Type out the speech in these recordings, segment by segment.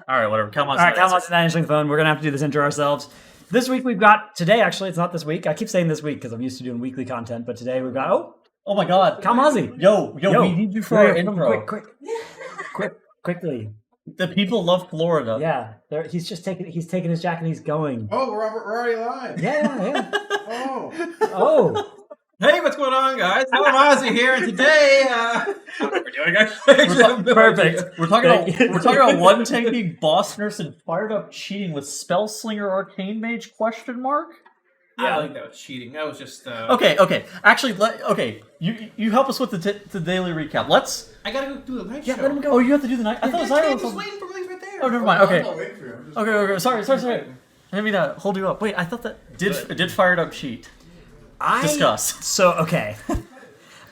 All right, whatever. Come on. All right, come on, not answering the phone. We're gonna have to do this intro ourselves. This week we've got today. Actually, it's not this week. I keep saying this week because I'm used to doing weekly content. But today we've got Oh my God, Kamazi. Yo, we need you for our intro. Quickly. The people love Florida. Yeah, he's taking his jacket and he's going. Oh, we're already live. Yeah. Oh. Hey, what's going on, guys? Ozzy here, and today, we're doing actually. Perfect. We're talking about one technique, boss nurse, and fired up cheating with Spellslinger Arcane Mage ? I think that was cheating. That was just. Okay. Actually, you help us with the daily recap. I gotta go do the night Yeah, show. let him go. Oh, you have to do the night. I thought Zyro was waiting for me right there. Oh, never mind. Okay. I'm not waiting for you. Okay. Sorry. I didn't mean to hold you up. Wait, I thought that did fired up cheat. Discuss. So, okay.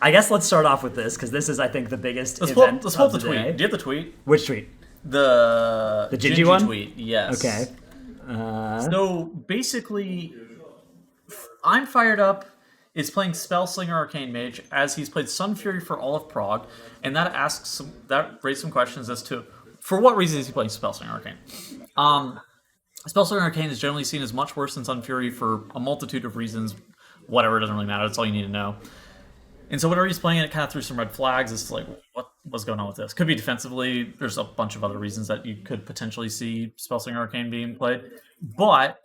I guess let's start off with this, because this is, I think, the biggest Let's event pull up the of tweet. day. Do you have the tweet? Which tweet? The Gingy one? tweet, yes. Okay. So, basically, I'm fired up is playing Spellslinger Arcane Mage as he's played Sun Fury for all of Prague, and that raised some questions as to for what reason is he playing Spellslinger Arcane. Spellslinger Arcane is generally seen as much worse than Sun Fury for a multitude of reasons. Whatever, it doesn't really matter. That's all you need to know. And so whenever he's playing it, kind of threw some red flags. It's like, what's going on with this? Could be defensively. There's a bunch of other reasons that you could potentially see Spellslinger Arcane being played. But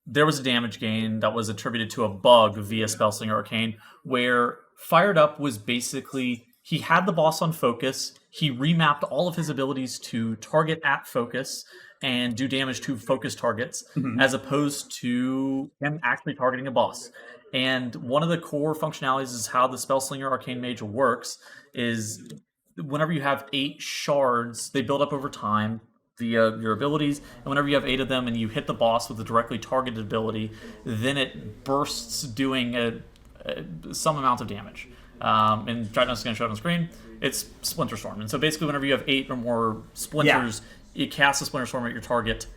there was a damage gain that was attributed to a bug via Spellslinger Arcane, where Fired Up was basically, he had the boss on focus. He remapped all of his abilities to target at focus and do damage to focus targets, as opposed to him actually targeting a boss. And one of the core functionalities is how the Spellslinger Arcane Mage works is whenever you have 8 shards, they build up over time via your abilities, and whenever you have 8 of them and you hit the boss with a directly targeted ability, then it bursts doing some amount of damage. And Dratnos is going to show it on screen. It's Splinter Storm. And so basically whenever you have 8 or more splinters, you cast a Splinter Storm at your target.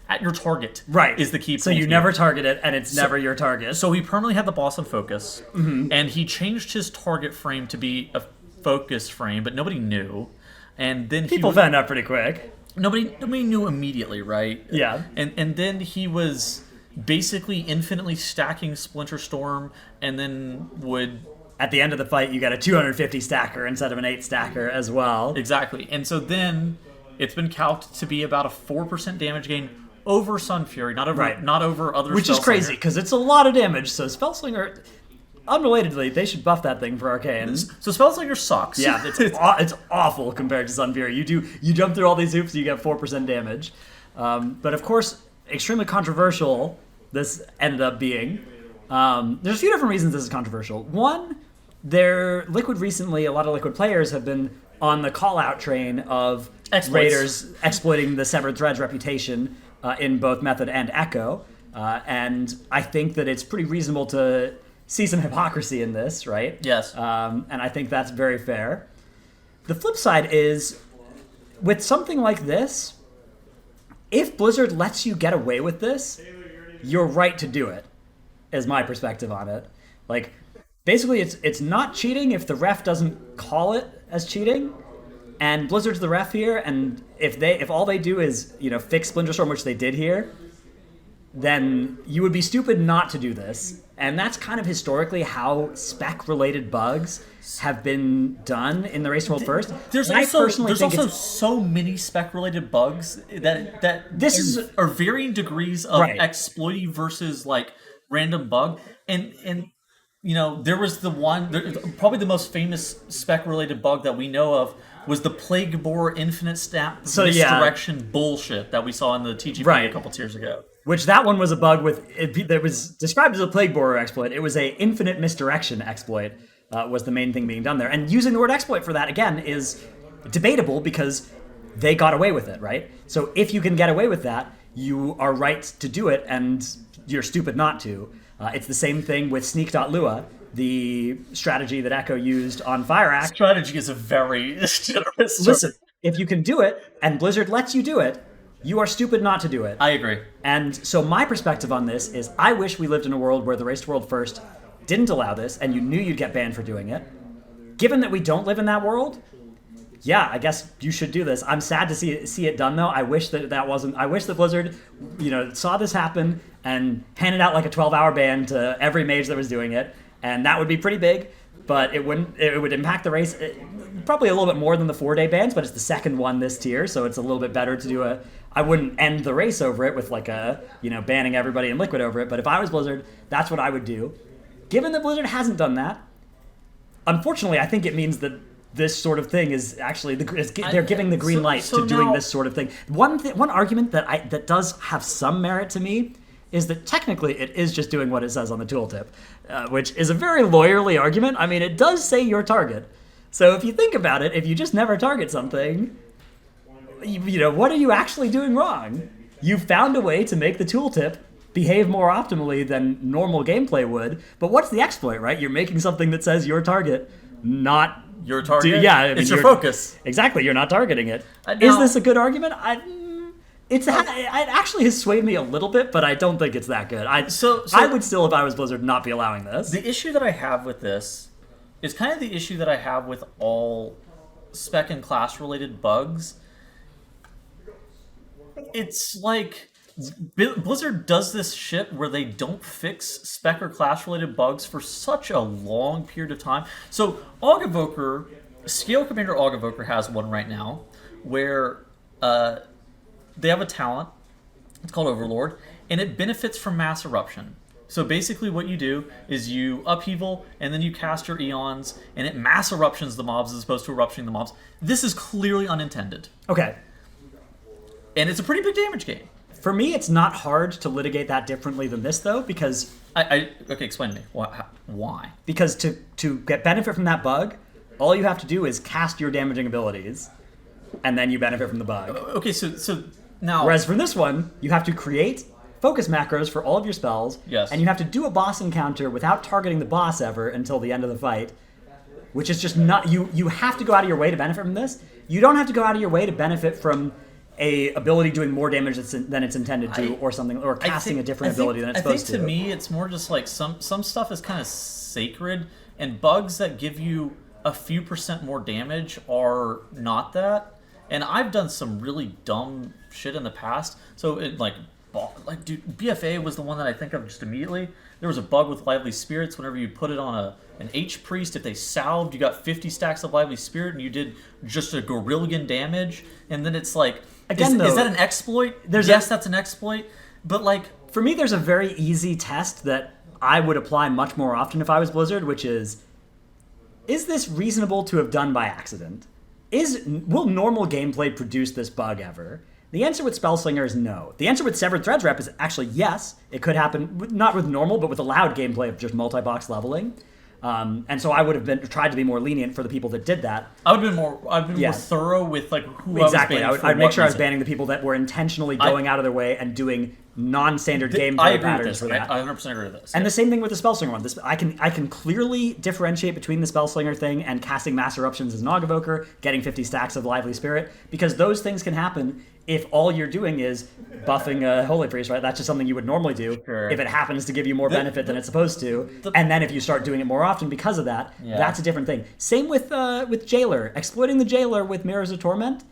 Right. Is the key point. So you never target it, and it's never your target. So he permanently had the boss on focus, and he changed his target frame to be a focus frame, but nobody knew. And then People found out pretty quick. Nobody knew immediately, right? Yeah. And then he was basically infinitely stacking Splinter Storm, and then would... At the end of the fight, you got a 250 stacker instead of an 8 stacker as well. Exactly. And so then it's been calced to be about a 4% damage gain over Sun Fury, not over other Which is crazy, because it's a lot of damage. So Spellslinger, unrelatedly, they should buff that thing for Arcane. So Spellslinger sucks. Yeah, it's awful compared to Sun Fury. You jump through all these hoops, you get 4% damage. But of course, extremely controversial this ended up being. There's a few different reasons this is controversial. One, a lot of Liquid players have been on the call-out train of Raiders exploiting the Severed Thread's reputation in both Method and Echo. And I think that it's pretty reasonable to see some hypocrisy in this, right? Yes. And I think that's very fair. The flip side is, with something like this, if Blizzard lets you get away with this, you're right to do it, is my perspective on it. Like, basically, it's not cheating if the ref doesn't call it as cheating, and Blizzard's the ref here, and if all they do is, fix Splinter Storm, which they did here, then you would be stupid not to do this. And that's kind of historically how spec-related bugs have been done in the Race to World First. There's also so many spec-related bugs that are varying degrees of exploity versus like random bug. And there was probably the most famous spec-related bug that we know of was the Plague Boar infinite stat misdirection bullshit that we saw in the TGP a couple tiers ago. Which that one was a bug that was described as a Plague Boar exploit. It was a infinite misdirection exploit, was the main thing being done there. And using the word exploit for that, again, is debatable because they got away with it, right? So if you can get away with that, you are right to do it, and you're stupid not to. It's the same thing with Sneak.Lua, the strategy that Echo used on Fire Act. Strategy is a very generous term. Listen, if you can do it, and Blizzard lets you do it, you are stupid not to do it. I agree. And so my perspective on this is I wish we lived in a world where the Race to World First didn't allow this, and you knew you'd get banned for doing it. Given that we don't live in that world, yeah, I guess you should do this. I'm sad to see it done though. I wish that wasn't. I wish that Blizzard, saw this happen and handed out like a 12-hour ban to every mage that was doing it, and that would be pretty big. But it wouldn't. It would impact the race probably a little bit more than the 4-day bans. But it's the second one this tier, so it's a little bit better to do a. I wouldn't end the race over it with like a banning everybody in Liquid over it. But if I was Blizzard, that's what I would do. Given that Blizzard hasn't done that, unfortunately, I think it means that this sort of thing is actually they're giving the green light to doing this sort of thing. One argument that does have some merit to me is that technically it is just doing what it says on the tooltip, which is a very lawyerly argument. I mean, it does say your target. So if you think about it, if you just never target something, what are you actually doing wrong? You found a way to make the tooltip behave more optimally than normal gameplay would. But what's the exploit, right? You're making something that says your target, not your target. It's your focus. Exactly, you're not targeting it. Is this a good argument? It actually has swayed me a little bit, but I don't think it's that good. I would still, if I was Blizzard, not be allowing this. The issue that I have with this is kind of the issue that I have with all spec and class related bugs. It's like Blizzard does this shit where they don't fix spec or class related bugs for such a long period of time. So Aug Evoker, Scale Commander Aug Evoker has one right now where they have a talent, it's called Overlord, and it benefits from Mass Eruption. So basically what you do is you upheaval, and then you cast your Eons, and it Mass Eruptions the mobs as opposed to erupting the mobs. This is clearly unintended. Okay. And it's a pretty big damage gain. For me, it's not hard to litigate that differently than this, though, because... Okay, explain to me. Why? Because to get benefit from that bug, all you have to do is cast your damaging abilities, and then you benefit from the bug. Okay, so now... Whereas for this one, you have to create focus macros for all of your spells, yes, and you have to do a boss encounter without targeting the boss ever until the end of the fight, which is just not... You have to go out of your way to benefit from this. You don't have to go out of your way to benefit from a ability doing more damage than it's intended to, or something, or casting a different ability than it's supposed to. I think to me, it's more just like some stuff is kind of sacred, and bugs that give you a few % more damage are not that. And I've done some really dumb shit in the past. So dude, BFA was the one that I think of just immediately. There was a bug with Lively Spirits. Whenever you put it on an H priest, if they salved, you got 50 stacks of Lively Spirit, and you did just a gorillion damage. And then it's like, again, is that an exploit? Yes, that's an exploit. But like, for me, there's a very easy test that I would apply much more often if I was Blizzard, which is this reasonable to have done by accident? Will normal gameplay produce this bug ever? The answer with Spellslinger is no. The answer with Severed Threads Rep is actually yes. It could happen, not with normal, but with allowed gameplay of just multi-box leveling. And so I would have tried to be more lenient for the people that did that. I would have been more thorough with like who exactly. I was banning. I'd make sure I was banning the people that were intentionally going out of their way and doing non-standard gameplay patterns for that. I 100% agree with this. And the same thing with the Spellslinger one. I can clearly differentiate between the Spellslinger thing and casting Mass Eruptions as an Aug Evoker, getting 50 stacks of Lively Spirit, because those things can happen if all you're doing is buffing a Holy Priest, right? That's just something you would normally do if it happens to give you more benefit than it's supposed to. And then if you start doing it more often because of that, that's a different thing. Same with Jailer. Exploiting the Jailer with Mirrors of Torment.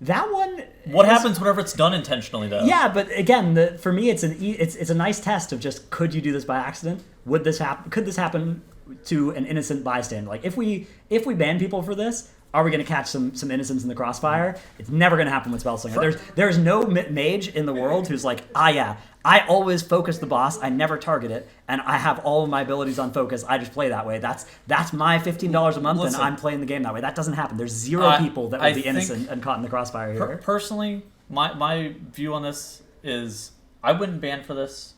That one... What happens whenever it's done intentionally, though? Yeah, but again, for me, it's a nice test of just, could you do this by accident? Would this happen? Could this happen to an innocent bystander? Like, if we ban people for this, are we going to catch some innocents in the crossfire? It's never going to happen with Spellslinger. There's no mage in the world who's like, I always focus the boss, I never target it, and I have all of my abilities on focus, I just play that way. That's my $15 a month, and I'm playing the game that way. That doesn't happen. There's zero people that would be innocent and caught in the crossfire here. Personally, my view on this is I wouldn't ban for this.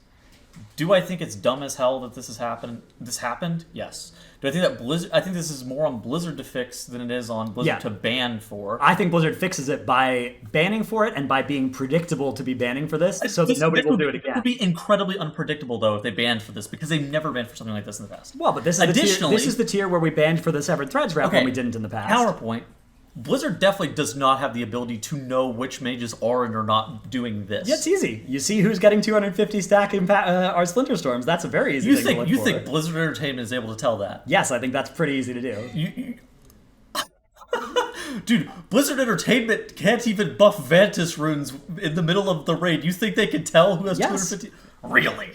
Do I think it's dumb as hell that this happened? Yes. Do I think that Blizzard... I think this is more on Blizzard to fix than it is on Blizzard to ban for. I think Blizzard fixes it by banning for it and by being predictable to be banning for this so that nobody will do it again. It would be incredibly unpredictable, though, if they banned for this, because they've never banned for something like this in the past. Well, but this is the tier where we banned for the Severed Threads Rep when we didn't in the past. Counterpoint. Blizzard definitely does not have the ability to know which mages are and are not doing this. Yeah, it's easy. You see who's getting 250 stack our Splinter Storms. That's a very easy thing to look for. You think Blizzard Entertainment is able to tell that? Yes, I think that's pretty easy to do. Dude, Blizzard Entertainment can't even buff Vantis runes in the middle of the raid. You think they can tell who has Yes. 250? Really?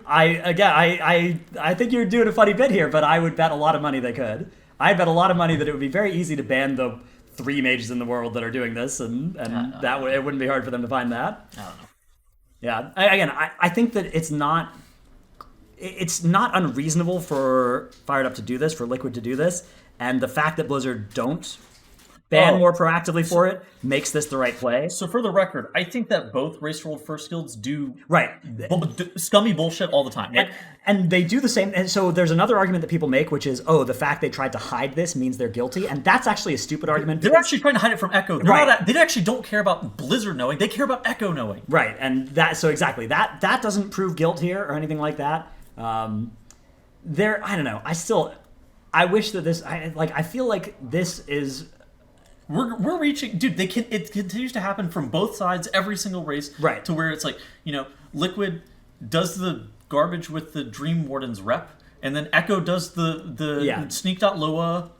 I think you're doing a funny bit here, but I would bet a lot of money they could. I'd bet a lot of money that it would be very easy to ban the 3 mages in the world that are doing this, and that it wouldn't be hard for them to find that. I don't know. Yeah. I think that it's not unreasonable for Fired Up to do this, for Liquid to do this, and the fact that Blizzard don't ban more proactively for it makes this the right play. So for the record, I think that both Race to World First guilds do Right. scummy bullshit all the time. Like, And they do the same. And so there's another argument that people make, which is, the fact they tried to hide this means they're guilty. And that's actually a stupid argument. they're actually trying to hide it from Echo. Right. They actually don't care about Blizzard knowing. They care about Echo knowing. Right. And so exactly. That doesn't prove guilt here or anything like that. I don't know. I wish that this, I feel like this is... We're reaching, dude. It continues to happen from both sides every single race, right? To where it's like, Liquid does the garbage with the Dream Warden's rep, and then Echo does the Sneak.Lua.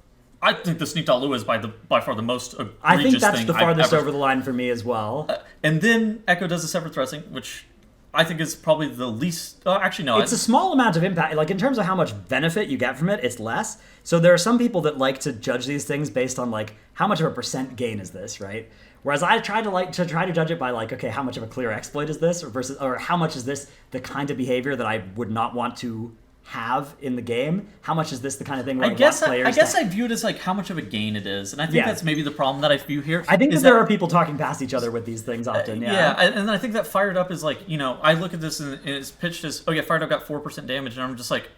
I think the Sneak.Lua is by far the most egregious thing. I think that's the farthest I've ever... over the line for me as well. And then Echo does the Severed Thrusting, which I think is probably the least. Actually, no. It's a small amount of impact. Like in terms of how much benefit you get from it, it's less. So there are some people that like to judge these things based on like how much of a percent gain is this, right? Whereas I try to judge it by like, okay, how much of a clear exploit is this, or how much is this the kind of behavior that I would not want to have in the game? How much is this the kind of thing where I guess I view it as like how much of a gain it is, and I think that's maybe the problem that I view here. I think that there are people talking past each other with these things often. And I think that Fired Up is like, I look at this and it's pitched as, Fired Up got 4% damage, and I'm just like,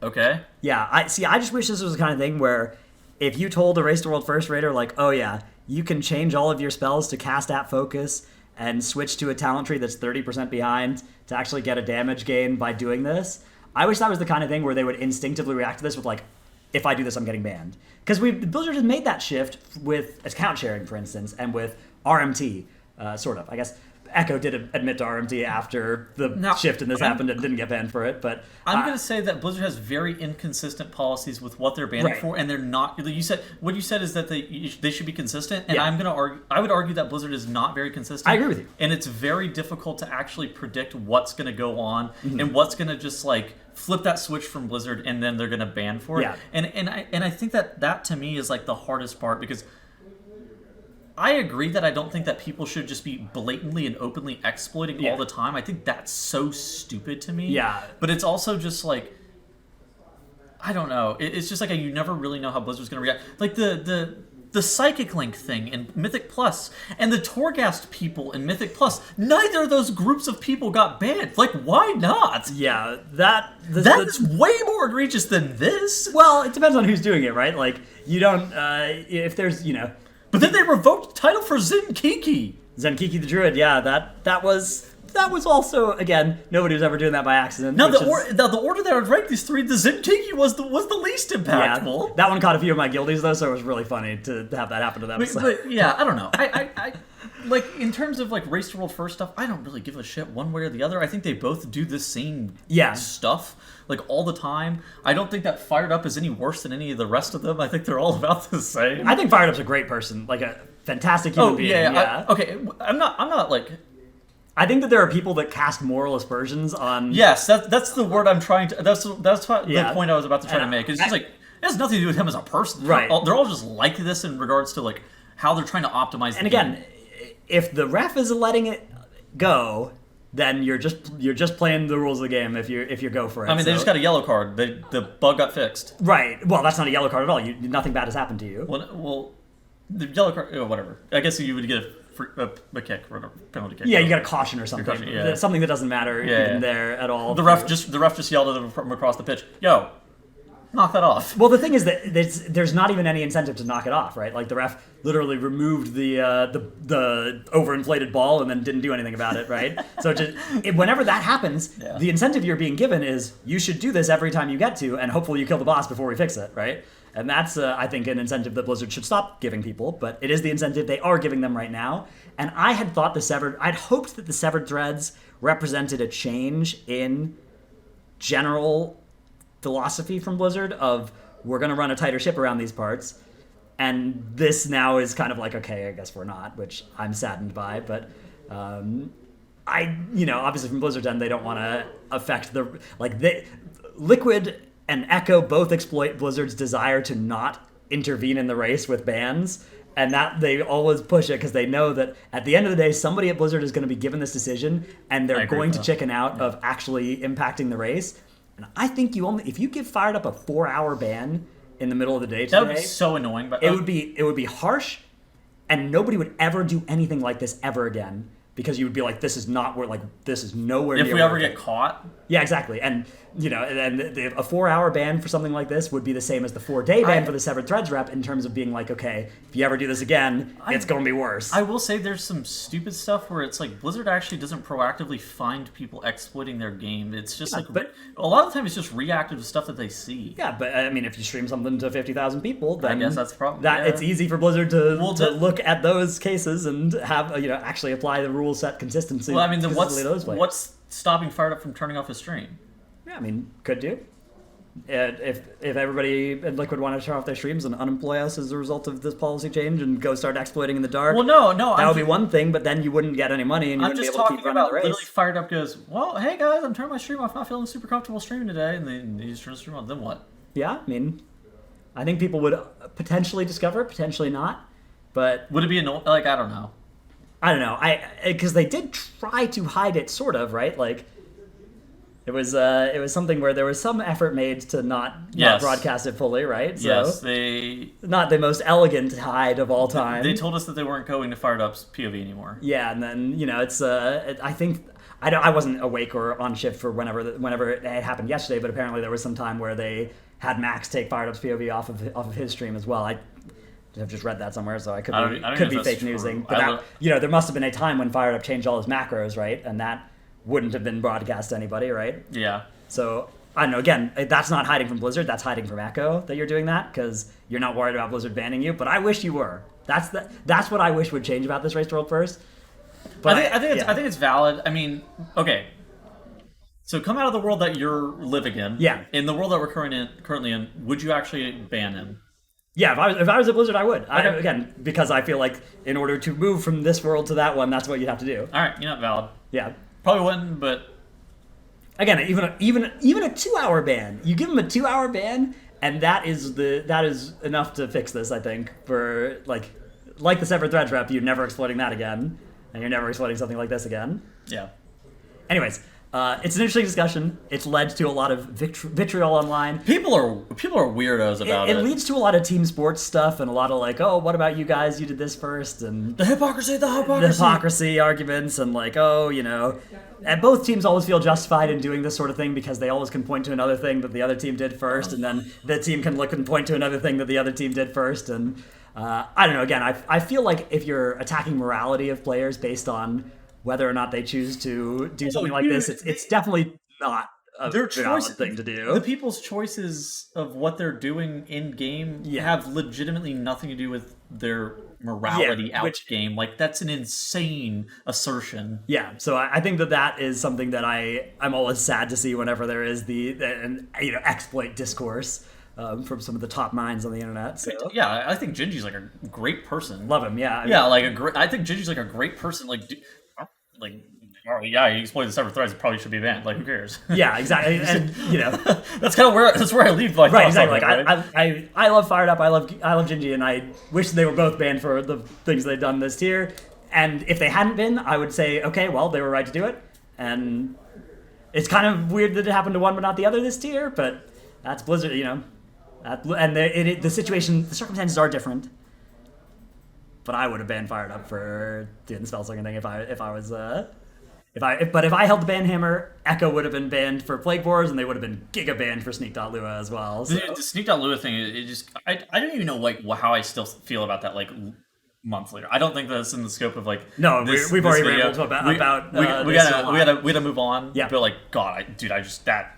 okay. Yeah, I just wish this was the kind of thing where if you told a Race to World First raider like, oh yeah, you can change all of your spells to cast at focus and switch to a talent tree that's 30% behind to actually get a damage gain by doing this. I wish that was the kind of thing where they would instinctively react to this with like, if I do this, I'm getting banned. Because Blizzard has made that shift with account sharing, for instance, and with RMT, sort of. I guess Echo did admit to RMT after the shift and this happened and didn't get banned for it. But I'm going to say that Blizzard has very inconsistent policies with what they're banning for, and they're not. What you said is that they should be consistent, and I would argue that Blizzard is not very consistent. I agree with you, and it's very difficult to actually predict what's going to go on and what's going to just like flip that switch from Blizzard, and then they're going to ban for it. Yeah. And I think that to me is like the hardest part, because I agree that I don't think that people should just be blatantly and openly exploiting all the time. I think that's so stupid to me. Yeah. But it's also just like, I don't know. It's just like you never really know how Blizzard's going to react. Like the Psychic Link thing in Mythic Plus and the Torghast people in Mythic Plus, neither of those groups of people got banned. Like, why not? Yeah, that's way more egregious than this. Well, it depends on who's doing it, right? Like, you don't, if there's, But then they revoked the title for Zenkiki. Zenkiki the Druid, yeah, that was also, again, nobody was ever doing that by accident. Now the order that I would rank these three, the Zenkiki was the least impactful. Yeah, that one caught a few of my guildies though, so it was really funny to have that happen to them. But yeah, I don't know. I like in terms of like Race to World First stuff, I don't really give a shit one way or the other. I think they both do the same stuff like all the time. I don't think that Fired Up is any worse than any of the rest of them. I think they're all about the same. I think Fired Up's a great person, like a fantastic human being. Yeah. Okay, I'm not like. I think that there are people that cast moral aspersions on. Yes, that's the word I'm trying to. That's the point I was about to try to make. It's just like it has nothing to do with him as a person. Right. They're all just like this in regards to like how they're trying to optimize. And again, if the ref is letting it go, then you're just playing the rules of the game. If you go for it. I mean, they just got a yellow card. The bug got fixed. Right. Well, that's not a yellow card at all. Nothing bad has happened to you. Well, the yellow card. Whatever. I guess you would get a kick or a penalty kick. Yeah, you got a caution or something. Something that doesn't matter there at all. The ref just yelled at them from across the pitch. Yo, knock that off. Well, the thing is that there's not even any incentive to knock it off, right? Like the ref literally removed the overinflated ball and then didn't do anything about it, right? So whenever that happens, the incentive you're being given is you should do this every time you get to, and hopefully you kill the boss before we fix it, right? And that's, I think, an incentive that Blizzard should stop giving people, but it is the incentive they are giving them right now. And I had thought I'd hoped that the Severed Threads represented a change in general philosophy from Blizzard of we're going to run a tighter ship around these parts. And this now is kind of like, okay, I guess we're not, which I'm saddened by. But obviously from Blizzard's end, they don't want to affect Liquid and Echo both exploit Blizzard's desire to not intervene in the race with bans. And that they always push it because they know that at the end of the day, somebody at Blizzard is going to be given this decision, and they're going to chicken out of actually impacting the race. And I think if you give Fired Up a 4-hour ban in the middle of the day today, that would be so annoying. But it would be harsh, and nobody would ever do anything like this ever again. Because you would be like, this is nowhere near. If we ever get caught, yeah, exactly, and a 4-hour ban for something like this would be the same as the 4-day ban for the Severed Threads rep in terms of being like, okay, if you ever do this again, it's going to be worse. I will say there's some stupid stuff where it's like Blizzard actually doesn't proactively find people exploiting their game. It's just but a lot of the time it's just reactive to stuff that they see. Yeah, but I mean, if you stream something to 50,000 people, then I guess that's the problem. It's easy for Blizzard to look at those cases and have actually apply the rule set consistency. Well, I mean, then what's stopping Fired Up from turning off his stream? Yeah, I mean, could do. If everybody in Liquid wanted to turn off their streams and unemploy us as a result of this policy change and go start exploiting in the dark, well, no, that would be one thing. But then you wouldn't get any money, and you wouldn't be able to keep running the race. Literally, Fired Up goes, well, hey guys, I'm turning my stream off. Not feeling super comfortable streaming today, and then you just turn the stream on. Then what? Yeah, I mean, I think people would potentially discover, potentially not. But would it be annoying? Like, I don't know. Because they did try to hide it, sort of, right? Like, it was something where there was some effort made to not broadcast it fully, right? So, yes, they not the most elegant hide of all time. They told us that they weren't going to Fired Up's POV anymore. Yeah, and then it's I think I wasn't awake or on shift for whenever it happened yesterday, but apparently there was some time where they had Max take Fired Up's POV off of his stream as well. I've just read that somewhere, so I could be fake newsing. But there must have been a time when Fired Up changed all his macros, right? And that wouldn't have been broadcast to anybody, right? Yeah. So I don't know. Again, that's not hiding from Blizzard. That's hiding from Echo that you're doing that because you're not worried about Blizzard banning you. But I wish you were. That's what I wish would change about this Race to World First. But I think it's valid. I mean, okay. So come out of the world that you're living in. Yeah. In the world that we're currently in, would you actually ban him? Yeah, if I was at Blizzard, I would. Okay. Again, because I feel like in order to move from this world to that one, that's what you'd have to do. All right, valid. Yeah. Probably wouldn't, but again, even a 2-hour ban. You give them a 2-hour ban, and that is enough to fix this. I think for like the Severed Threads rep, you're never exploiting that again, and you're never exploiting something like this again. Yeah. Anyways. It's an interesting discussion. It's led to a lot of vitriol online. People are weirdos about it. It leads to a lot of team sports stuff and a lot of like, oh, what about you guys? You did this first, and the hypocrisy arguments, and like, and both teams always feel justified in doing this sort of thing because they always can point to another thing that the other team did first, and then the team can look and point to another thing that the other team did first, and I don't know. Again, I feel like if you're attacking morality of players based on whether or not they choose to do something like this, it's definitely not a valid thing to do. The people's choices of what they're doing in game have legitimately nothing to do with their morality out game. Like, that's an insane assertion. Yeah, so I think that is something that I'm always sad to see whenever there is the exploit discourse. From some of the top minds on the internet. So. Yeah, I think Gingy's like a great person. Love him, yeah. I think Gingy's like a great person. He exploited the Severed Threads. Probably should be banned. Like, who cares? Yeah, exactly. And that's kind of where I leave my right. Exactly. Right? I love Fired Up. I love Gingy, and I wish they were both banned for the things they've done this tier. And if they hadn't been, I would say, okay, well, they were right to do it. And it's kind of weird that it happened to one but not the other this tier. But that's Blizzard, and the circumstances are different. But I would have banned Fired Up for doing the spell slinger thing if I held the ban hammer, Echo would have been banned for Plague Wars, and they would have been giga banned for Sneak.Lua as well. So. The Sneak.Lua thing, I don't even know how I still feel about that months later. I don't think that's in the scope of No, we've already rambled about we gotta move on. Yeah, but that.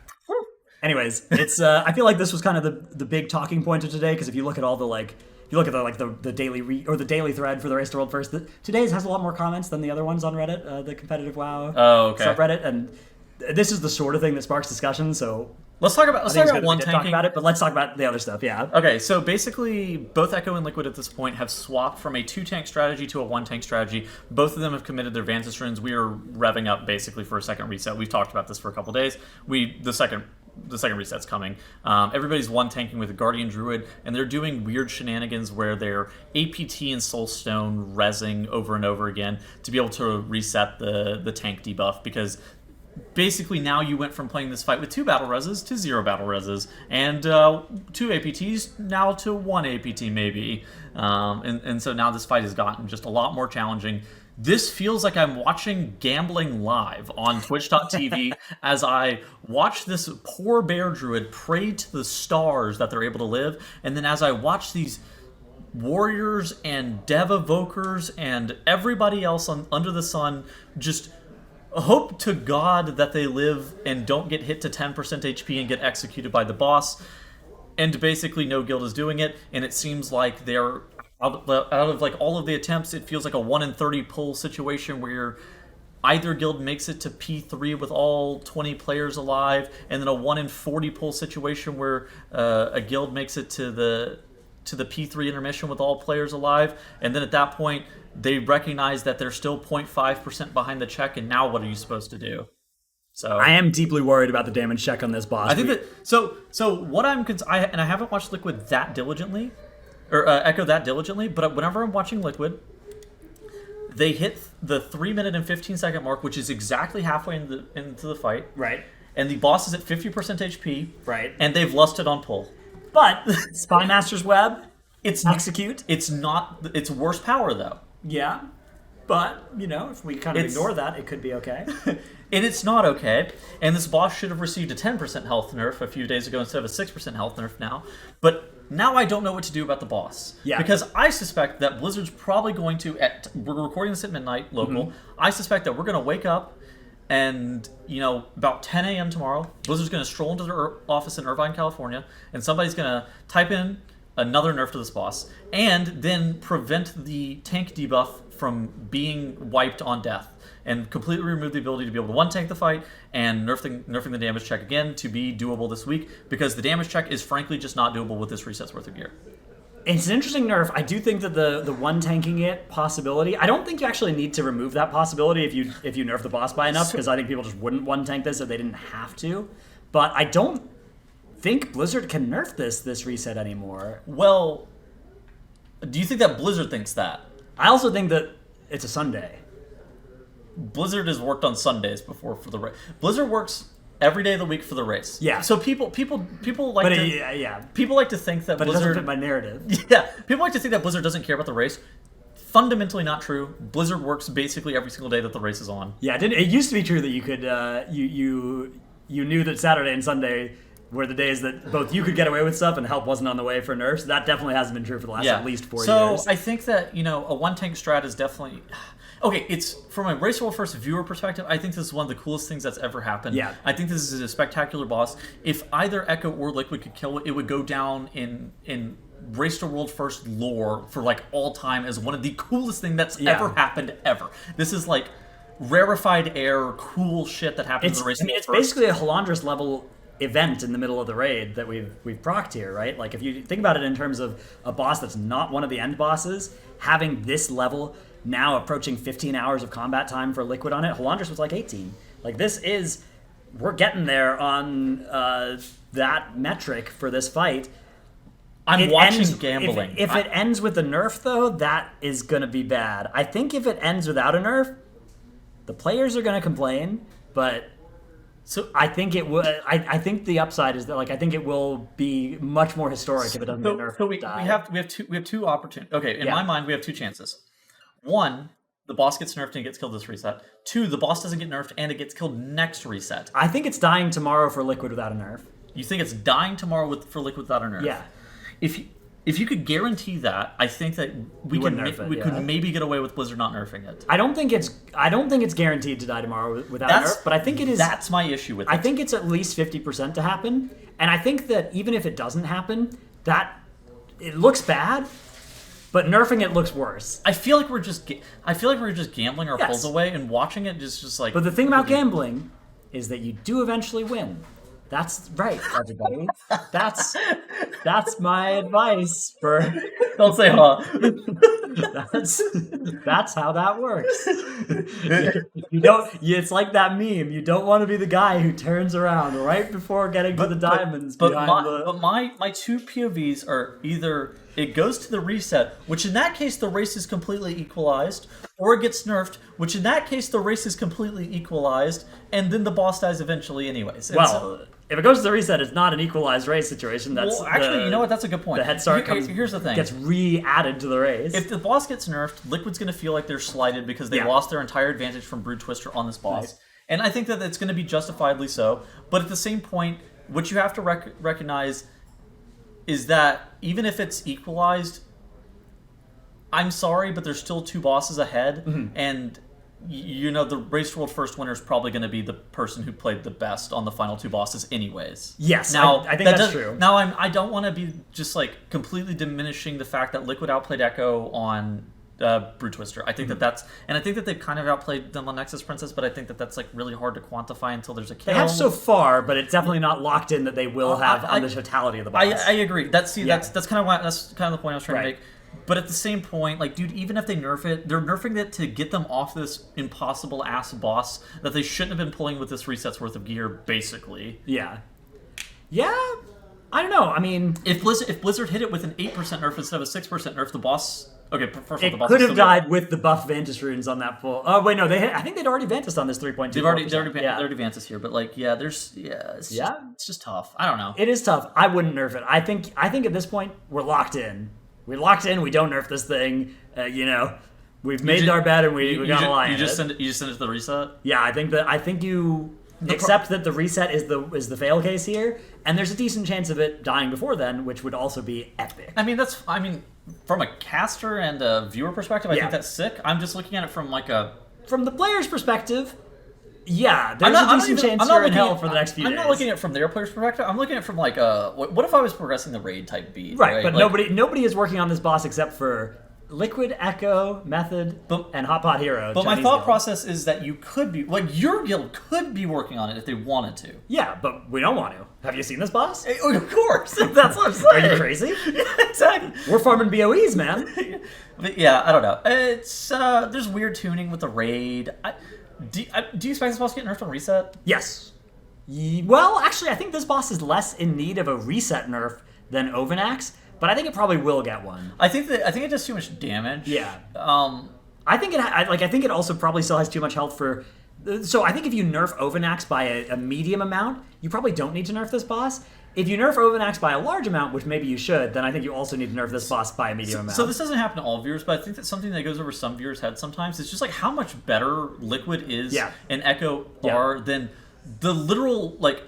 Anyways, it's I feel like this was kind of the big talking point of today because if you look at all the daily thread for the Race to World First, today's has a lot more comments than the other ones on Reddit, the competitive WoW subreddit, and this is the sort of thing that sparks discussion. So Let's talk about one Talk tanking. about it, but let's talk about the other stuff. Yeah. Okay, so basically, both Echo and Liquid at this point have swapped from a 2-tank strategy to a 1-tank strategy. Both of them have committed their Vantage runes. We are revving up basically for a second reset. We've talked about this for a couple days. The second reset's coming. Everybody's 1-tanking with a Guardian Druid, and they're doing weird shenanigans where they're APT and Soulstone rezzing over and over again to be able to reset the tank debuff, because basically now you went from playing this fight with 2 battle reses to 0 battle reses, and 2 APTs now to 1 APT maybe. And so now this fight has gotten just a lot more challenging. This feels like I'm watching gambling live on twitch.tv as I watch this poor bear druid pray to the stars that they're able to live, and then as I watch these warriors and dev evokers and everybody else under the sun just hope to God that they live and don't get hit to 10% HP and get executed by the boss. And basically no guild is doing it, and it seems like they're out of like all of the attempts, it feels like a 1 in 30 pull situation where either guild makes it to P3 with all 20 players alive, and then a 1 in 40 pull situation where a guild makes it to the P3 intermission with all players alive, and then at that point they recognize that they're still 0.5% behind the check, and now what are you supposed to do? So I am deeply worried about the damage check on this boss. I think that so what I haven't watched Liquid that diligently, or Echo that diligently, but whenever I'm watching Liquid, they hit the 3 minute and 15 second mark, which is exactly halfway into the fight, right, and the boss is at 50% HP, right, and they've lusted on pull. But Spymaster's Web, it's execute. It's worse power though. Yeah, but if we kind of ignore that, it could be okay. And it's not okay. And this boss should have received a 10% health nerf a few days ago instead of a 6% health nerf now. But now I don't know what to do about the boss. Yeah. Because I suspect that Blizzard's probably going to, we're recording this at midnight local, I suspect that we're going to wake up and, about 10 a.m. tomorrow, Blizzard's going to stroll into their office in Irvine, California, and somebody's going to type in another nerf to this boss, and then prevent the tank debuff from being wiped on death, and completely remove the ability to be able to 1-tank the fight and nerfing the damage check again to be doable this week, because the damage check is frankly just not doable with this reset's worth of gear. It's an interesting nerf. I do think that the 1-tanking it possibility, I don't think you actually need to remove that possibility if you nerf the boss by enough, because I think people just wouldn't 1-tank this if they didn't have to. But I don't think Blizzard can nerf this reset anymore. Well, do you think that Blizzard thinks that? I also think that it's a Sunday. Blizzard has worked on Sundays before for the race. Blizzard works every day of the week for the race. Yeah. So people like people like to think that but Blizzard, it doesn't fit my narrative. Yeah. People like to think that Blizzard doesn't care about the race. Fundamentally not true. Blizzard works basically every single day that the race is on. Yeah, it used to be true that you could you knew that Saturday and Sunday were the days that both you could get away with stuff and help wasn't on the way for nerfs. That definitely hasn't been true for the last at least 4 years. So I think that, a 1-tank strat is definitely... Okay, it's from a Race World First viewer perspective, I think this is one of the coolest things that's ever happened. Yeah. I think this is a spectacular boss. If either Echo or Liquid could kill it, it would go down in Race to World First lore for like all time as one of the coolest things that's ever happened ever. This is like rarefied air, cool shit that happens in the Race to World It's First. basically a Halondrus level event in the middle of the raid that we've procced here, right? Like if you think about it in terms of a boss that's not one of the end bosses, having this level now approaching 15 hours of combat time for Liquid on it, Halondrus was like 18. Like we're getting there on that metric for this fight. I'm watching gambling. If it ends with a nerf, though, that is going to be bad. I think if it ends without a nerf, the players are going to complain, but so I think it will. I think the upside is that I think it will be much more historic if it doesn't get nerfed. So we have two opportunities. Okay, in my mind, we have two chances. One, the boss gets nerfed and gets killed this reset. Two, the boss doesn't get nerfed and it gets killed next reset. I think it's dying tomorrow for Liquid without a nerf. You think it's dying tomorrow for Liquid without a nerf? Yeah. If you could guarantee that, I think that we could maybe get away with Blizzard not nerfing it. I don't think it's guaranteed to die tomorrow without a nerf, but I think it is. That's my issue with it. I think it's at least 50% to happen, and I think that even if it doesn't happen, that it looks bad, but nerfing it looks worse. I feel like we're just gambling our pulls away and watching it just like. But the thing about gambling is that you do eventually win. That's right, everybody. That's my advice for. Don't say huh. That's how that works. You don't. It's like that meme. You don't want to be the guy who turns around right before getting to the diamonds. But my two POVs are either it goes to the reset, which in that case the race is completely equalized, or it gets nerfed, which in that case the race is completely equalized, and then the boss dies eventually anyways. And well, if it goes to the reset, it's not an equalized race situation. That's actually, you know what? That's a good point. The head start here's the thing. Gets re-added to the race. If the boss gets nerfed, Liquid's going to feel like they're slighted because they lost their entire advantage from Brood Twister on this boss. Right. And I think that it's going to be justifiably so. But at the same point, what you have to recognize is that even if it's equalized, I'm sorry, but there's still two bosses ahead. And you know, the Race World first winner is probably going to be the person who played the best on the final two bosses anyways. Yes, now, I think that's true. Now, I don't want to be just like completely diminishing the fact that Liquid outplayed Echo on Brood Twister. I think that's, and I think that they've kind of outplayed them on Nexus Princess, but I think that that's like really hard to quantify until there's a kill. They have so far, but it's definitely not locked in that they will have on the totality of the boss. I agree. That's kind of the point I was trying to make. But at the same point, like, dude, even if they nerf it, they're nerfing it to get them off this impossible-ass boss that they shouldn't have been pulling with this reset's worth of gear, basically. Yeah. Yeah? I don't know. I mean... If Blizzard hit it with an 8% nerf instead of a 6% nerf, the boss... Okay, first of all, the boss could have died with the buff Vantis runes on that pull. Oh, wait, no. I think they'd already Vantis on this 3.2. They've already Vantis here, but, like, it's just tough. I don't know. It is tough. I wouldn't nerf it. I think at this point, we're locked in. We're locked in. We don't nerf this thing. You know, we've made our bet and we got a line. You just send it to the reset. Yeah, I think you accept that the reset is the fail case here, and there's a decent chance of it dying before then, which would also be epic. I mean, from a caster and a viewer perspective, I think that's sick. I'm just looking at it from from the player's perspective. Yeah, there's a decent chance you're in hell for the next few days. I'm not looking at it from their player's perspective. I'm looking at it from like what if I was progressing the raid type beat? Right, but like, nobody is working on this boss except for Liquid, Echo, Method, and Hot Pot Hero. But my thought process is that you could be, like, your guild could be working on it if they wanted to. Yeah, but we don't want to. Have you seen this boss? Of course. That's what I'm saying. Are you crazy? Yeah, exactly. We're farming BOEs, man. But yeah, I don't know. It's there's weird tuning with the raid. Do you expect this boss to get nerfed on reset? Yes. Well, actually, I think this boss is less in need of a reset nerf than Ovanax, but I think it probably will get one. I think it does too much damage. Yeah. I think it also probably still has too much health for. So I think if you nerf Ovanax by a medium amount, you probably don't need to nerf this boss. If you nerf Ovanax by a large amount, which maybe you should, then I think you also need to nerf this boss by a medium amount. So this doesn't happen to all viewers, but I think that's something that goes over some viewers' heads sometimes. It's just like how much better Liquid is and Echo are than the literal, like,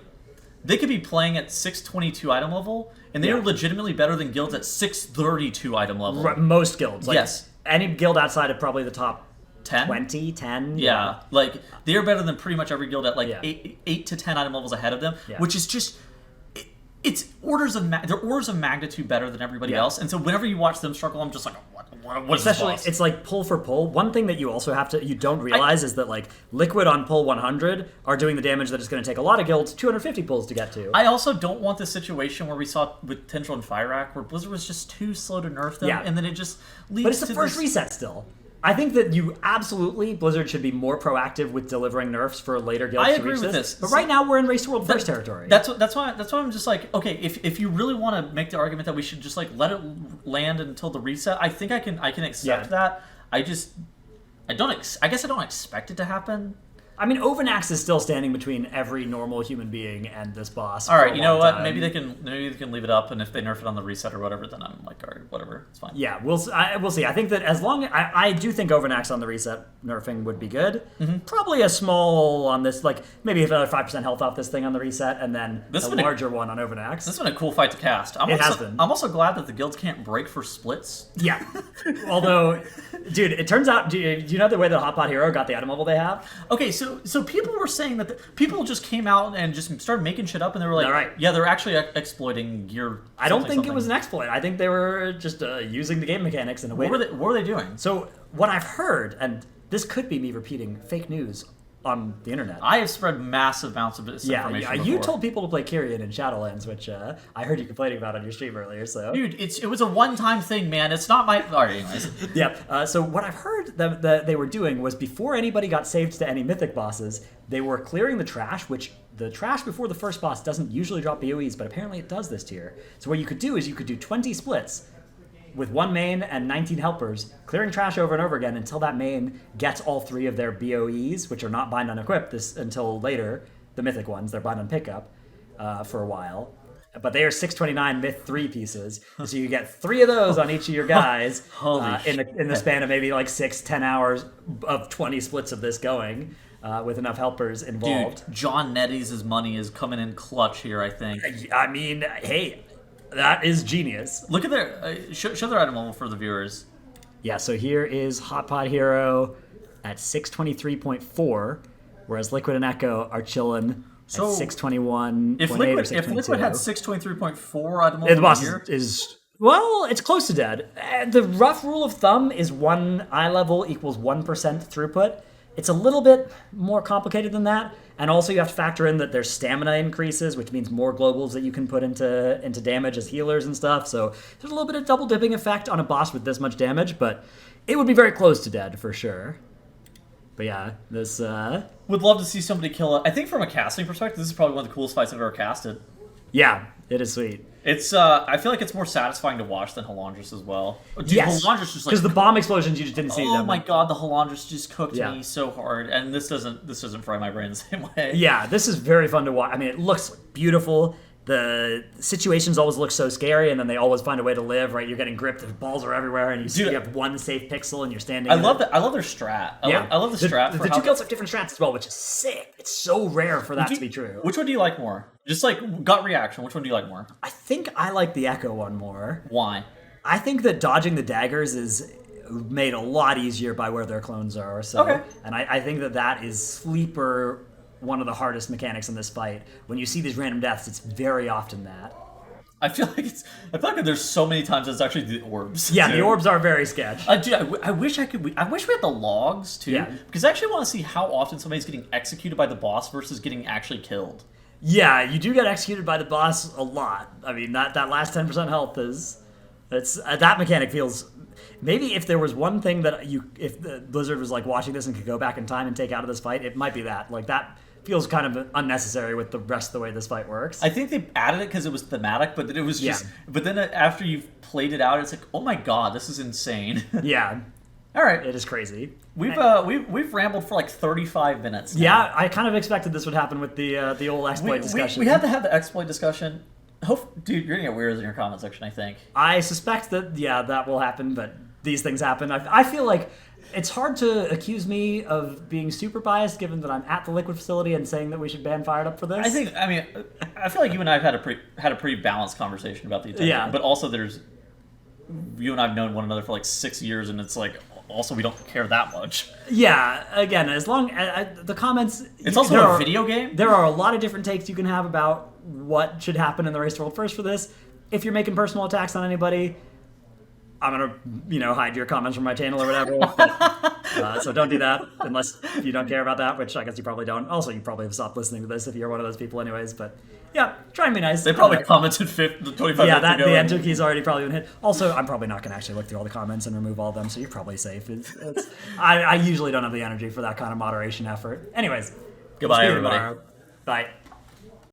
they could be playing at 622 item level, and they are legitimately better than guilds at 632 item level. Right, most guilds. Like, yes. Any guild outside of probably the top 10? 20, 10. Yeah. Like, they are better than pretty much every guild at, like, 8 to 10 item levels ahead of them, which is just... It's orders of magnitude better than everybody else, and so whenever you watch them struggle, I'm just like, what is this boss? It's like pull for pull. One thing that you also you don't realize is that like Liquid on pull 100 are doing the damage that it's going to take a lot of guilds 250 pulls to get to. I also don't want the situation where we saw with Tendril and Fyrak, where Blizzard was just too slow to nerf them, and then it just leads to. But it's the first reset still. I think that Blizzard should be more proactive with delivering nerfs for later guilds to reach this. But right now we're in Race to World First territory. That's why I'm just like, okay, if you really want to make the argument that we should just like let it land until the reset, I think I can accept that. I guess I don't expect it to happen. I mean, Ovanax is still standing between every normal human being and this boss. All right, you know what? Maybe they can leave it up, and if they nerf it on the reset or whatever, then I'm like, all right, whatever, it's fine. Yeah, we'll see. I think that as long I do think Ovanax on the reset nerfing would be good. Probably a small on this, like maybe another 5% health off this thing on the reset, and then a larger one on Ovanax. This has been a cool fight to cast. It has been. I'm also glad that the guilds can't break for splits. Yeah. Although, dude, it turns out, do you know the way that Hot Pot Hero got the item level they have? Okay, so people were saying that people just came out and just started making shit up, and they were like, yeah, they're actually exploiting gear. I don't think it was an exploit. I think they were just using the game mechanics in a way. What were they doing? So what I've heard, and this could be me repeating fake news on the internet. I have spread massive amounts of misinformation. Yeah, you told people to play Kyrian in Shadowlands, which I heard you complaining about on your stream earlier. So, dude, it was a one-time thing, man. It's not my. All right, anyways. Yeah. So what I've heard that they were doing was before anybody got saved to any mythic bosses, they were clearing the trash, which the trash before the first boss doesn't usually drop BOEs, but apparently it does this tier. So what you could do is you could do 20 splits with one main and 19 helpers, clearing trash over and over again until that main gets all 3 of their BOEs, which are not bind on equip until later, the mythic ones, they're bind on pickup for a while. But they are 629 myth 3 pieces, so you get 3 of those on each of your guys in the span of maybe like 6-10 hours of 20 splits of this going. With enough helpers involved. Dude, John Netties' money is coming in clutch here, I think. I mean, hey, that is genius. Look at their... show their item level for the viewers. Yeah, so here is Hot Pot Hero at 623.4, whereas Liquid and Echo are chilling at 621.8 if or Liquid had 623.4 item the level boss here... is well, it's close to dead. The rough rule of thumb is 1 eye level equals 1% throughput. It's a little bit more complicated than that, and also you have to factor in that there's stamina increases, which means more globals that you can put into damage as healers and stuff, so there's a little bit of double dipping effect on a boss with this much damage, but it would be very close to dead for sure. But yeah, this... Would love to see somebody kill it. I think from a casting perspective, this is probably one of the coolest fights I've ever casted. Yeah, it is sweet. It's I feel like it's more satisfying to watch than Halondrus as well. Dude, yes, Halondrus just because the bomb explosions you just didn't see them. Oh my god, the Halondrus just cooked me so hard, and this doesn't fry my brain the same way. Yeah, this is very fun to watch. I mean, it looks beautiful. The situations always look so scary, and then they always find a way to live. Right, you're getting gripped. The balls are everywhere, and you have one safe pixel, and you're standing. I love that. I love their strat. I love the strat. The two kills have different strats as well, which is sick. It's so rare for that to be true. Which one do you like more? Just like gut reaction. Which one do you like more? I think I like the Echo one more. Why? I think that dodging the daggers is made a lot easier by where their clones are. So, and I think that is sleeper. One of the hardest mechanics in this fight. When you see these random deaths, it's very often that. I feel like there's so many times it's actually the orbs. Yeah, the orbs are very sketch. Dude, I wish we had the logs too, because I actually want to see how often somebody's getting executed by the boss versus getting actually killed. Yeah, you do get executed by the boss a lot. I mean, that last 10% health that mechanic feels. Maybe if there was one thing that if the Blizzard was like watching this and could go back in time and take out of this fight, it might be that. Like that feels kind of unnecessary with the rest of the way this fight works. I think they added it because it was thematic, but then it was just. But then after you've played it out, it's like, oh my god, this is insane. Yeah. All right. It is crazy. We've rambled for like 35 minutes now. Yeah, I kind of expected this would happen with the old exploit discussion. We had to have the exploit discussion. Dude, you're gonna get weirdos in your comment section, I think. I suspect that that will happen, but these things happen. I feel like it's hard to accuse me of being super biased, given that I'm at the Liquid facility and saying that we should ban Fired Up for this. I feel like you and I have had a pretty balanced conversation about the attention. Yeah. But also, you and I have known one another for like 6 years, and it's like also we don't care that much. Yeah. Again, as long as the comments, it's also a video game. There are a lot of different takes you can have about what should happen in the Race to World First for this. If you're making personal attacks on anybody, I'm gonna, hide your comments from my channel or whatever. So don't do that unless you don't care about that, which I guess you probably don't. Also, you probably have stopped listening to this if you're one of those people, anyways. But yeah, try and be nice. They probably commented 25 minutes ago. Yeah, the enter key's already probably been hit. Also, I'm probably not gonna actually look through all the comments and remove all of them, so you're probably safe. I usually don't have the energy for that kind of moderation effort. Anyways, goodbye, everybody. Bye.